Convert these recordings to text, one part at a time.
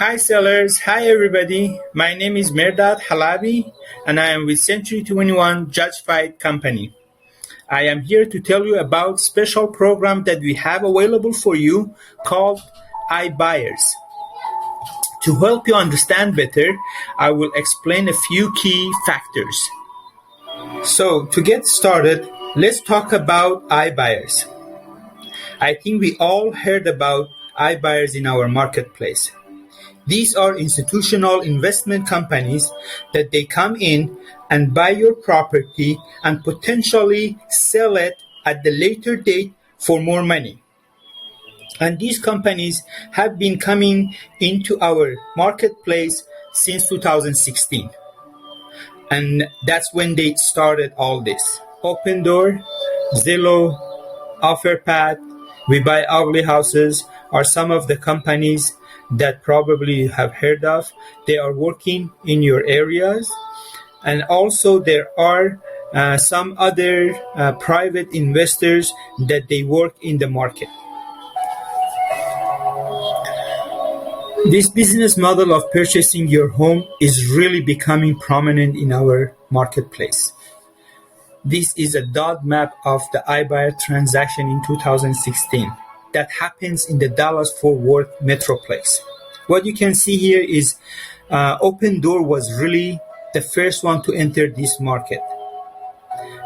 Hi sellers, hi everybody. My name is Merdad Halabi and I am with Century 21 Judge Fight Company. I am here to tell you about special program that we have available for you called Ibuyers. To help you understand better, I will explain a few key factors. So to get started, let's talk about Ibuyers. I think we all heard about Ibuyers in our marketplace. These are institutional investment companies that they come in and buy your property and potentially sell it at the later date for more money. And these companies have been coming into our marketplace since 2016. And that's when they started all this. Open Door, Zillow, OfferPad, We Buy Ugly Houses are some of the companies that probably you have heard of. They are working in your areas. And also there are some other private investors that they work in the market. This business model of purchasing your home is really becoming prominent in our marketplace. This is a dot map of the Ibuyer transaction in 2016 that happens in the Dallas-Fort Worth Metroplex. What you can see here is Open Door was really the first one to enter this market.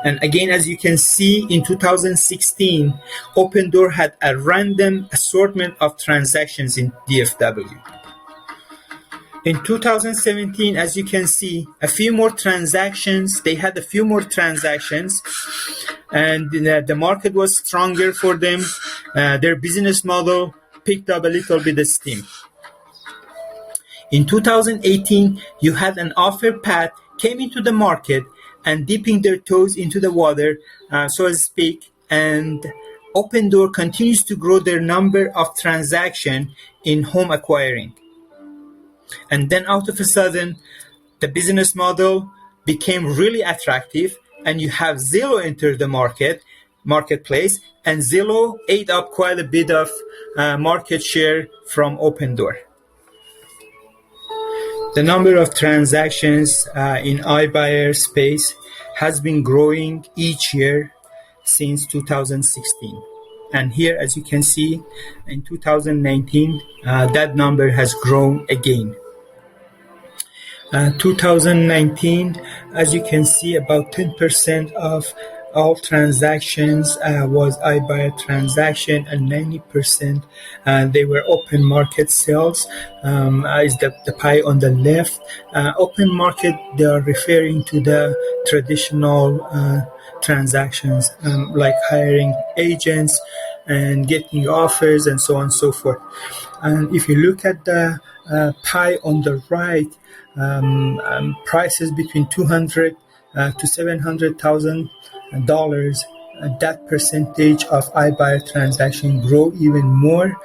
And again, as you can see, in 2016, Open Door had a random assortment of transactions in DFW. In 2017, as you can see, they had a few more transactions, and the market was stronger for them. Their business model picked up a little bit of steam. In 2018, you had an OfferPad came into the market and dipping their toes into the water, so to speak, and Open Door continues to grow their number of transactions in home acquiring. And then out of a sudden, the business model became really attractive, and you have Zillow enter the marketplace, and Zillow ate up quite a bit of market share from Open Door. The number of transactions in iBuyer space has been growing each year since 2016. And here, as you can see, in 2019, that number has grown again. 2019, as you can see, about 10% of all transactions was iBuyer transaction, and 90% they were open market sales. Is the pie on the left. Open market, they are referring to the traditional transactions, like hiring agents and getting offers and so on and so forth. And if you look at the pie on the right, prices between $200,000 to $700,000, that percentage of iBuyer transaction grow even more,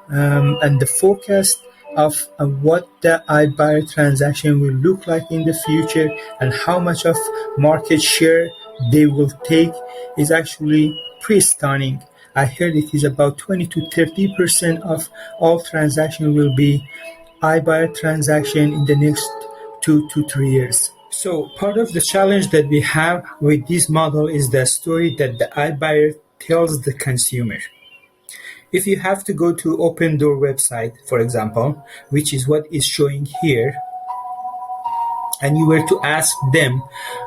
and the forecast of what the iBuyer transaction will look like in the future and how much of market share they will take is actually pretty stunning. I heard it is about 20 to 30% of all transactions will be iBuyer transaction in the next 2 to 3 years. So part of the challenge that we have with this model is the story that the iBuyer tells the consumer. If you have to go to Open Door website, for example, which is what is showing here, and you were to ask them,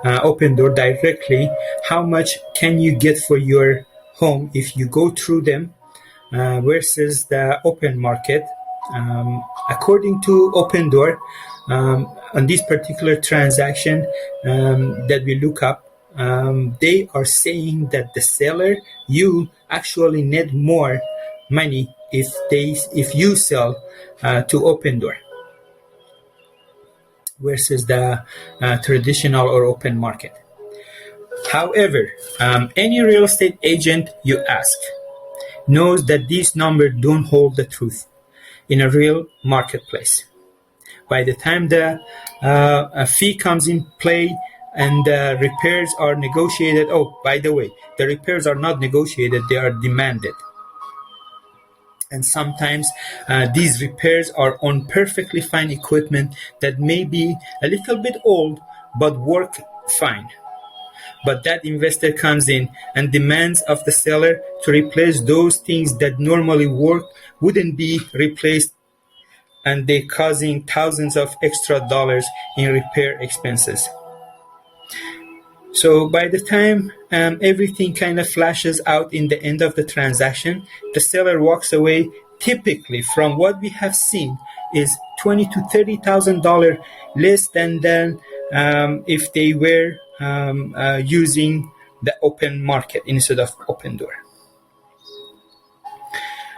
Open Door directly, how much can you get for your home if you go through them versus the open market, according to Open Door, on this particular transaction that we look up, they are saying that the seller, you actually net more money if you sell to Open Door versus the traditional or open market. However, any real estate agent you ask knows that these numbers don't hold the truth in a real marketplace. By the time the fee comes in play and the repairs are negotiated, oh, by the way, the repairs are not negotiated, they are demanded. And sometimes these repairs are on perfectly fine equipment that may be a little bit old but work fine. But that investor comes in and demands of the seller to replace those things that normally work wouldn't be replaced, and they're causing thousands of extra dollars in repair expenses. So by the time everything kind of flashes out in the end of the transaction, the seller walks away typically from what we have seen is $20,000 to $30,000 less than if they were using the open market instead of open door.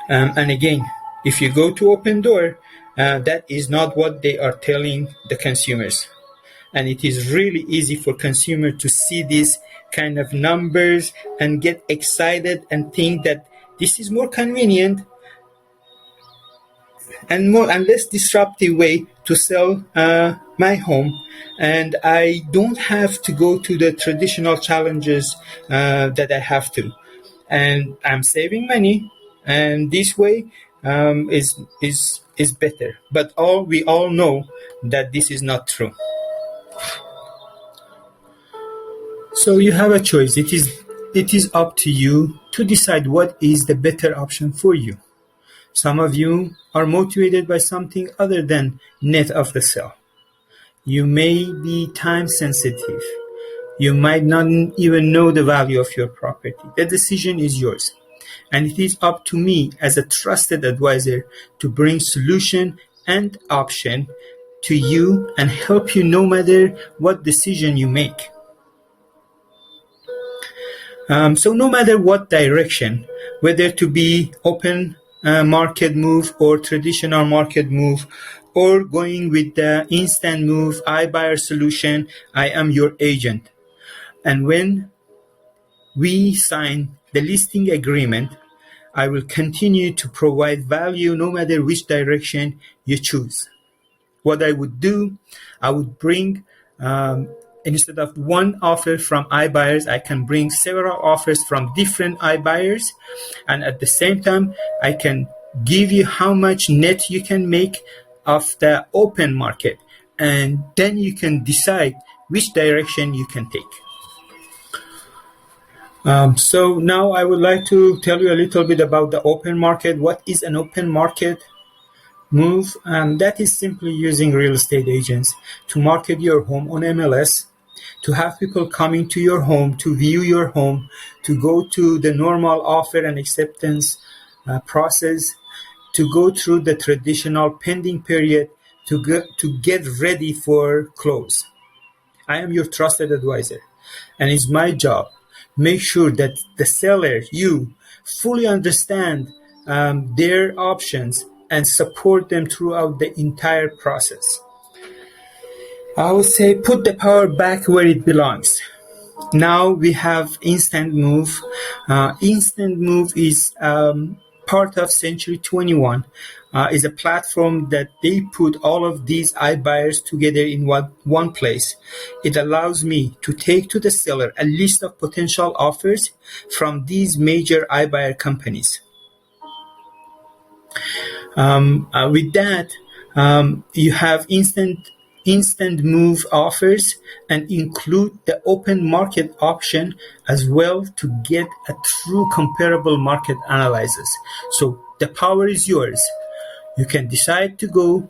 And again, if you go to open door, that is not what they are telling the consumers. And it is really easy for consumer to see these kind of numbers and get excited and think that this is more convenient and less disruptive way to sell my home, and I don't have to go to the traditional challenges that I have to, and I'm saving money, and this way is better. But we all know that this is not true. So you have a choice. It is up to you to decide what is the better option for you. Some of you are motivated by something other than net of the sale. You may be time sensitive. You might not even know the value of your property. The decision is yours. And it is up to me as a trusted advisor to bring solution and option to you and help you no matter what decision you make. So no matter what direction, whether to be open market move or traditional market move, or going with the instant move iBuyer solution, I am your agent. And when we sign the listing agreement, I will continue to provide value no matter which direction you choose. What I would do, I would bring instead of one offer from iBuyers, I can bring several offers from different iBuyers, and at the same time, I can give you how much net you can make of the open market, and then you can decide which direction you can take. So now I would like to tell you a little bit about the open market. What is an open market move? That is simply using real estate agents to market your home on MLS, to have people coming to your home, to view your home, to go to the normal offer and acceptance process, to go through the traditional pending period, to get ready for close. I am your trusted advisor, and it's my job. Make sure that the seller, you, fully understand their options and support them throughout the entire process. I would say put the power back where it belongs. Now we have Instant Move. Instant Move is part of Century 21. Is a platform that they put all of these iBuyers together in one place. It allows me to take to the seller a list of potential offers from these major iBuyer companies. With that, you have instant move offers and include the open market option as well to get a true comparable market analysis. So the power is yours. You can decide to go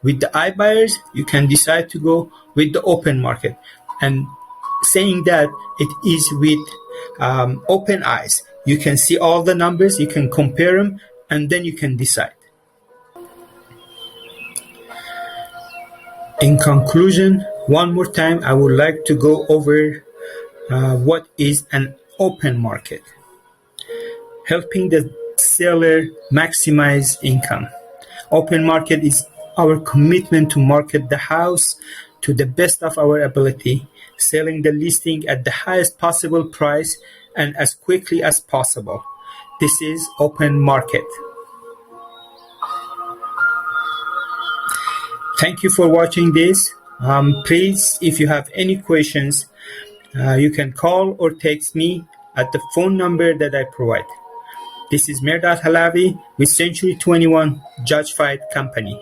with the iBuyers, you can decide to go with the open market. And saying that, it is with open eyes. You can see all the numbers, you can compare them, and then you can decide. In conclusion, one more time, I would like to go over what is an open market. Helping the seller maximize income. Open market is our commitment to market the house to the best of our ability, selling the listing at the highest possible price and as quickly as possible. This is open market. Thank you for watching this. Please, if you have any questions, you can call or text me at the phone number that I provide. This is Merdad Halavi with Century 21 Judge Fight Company.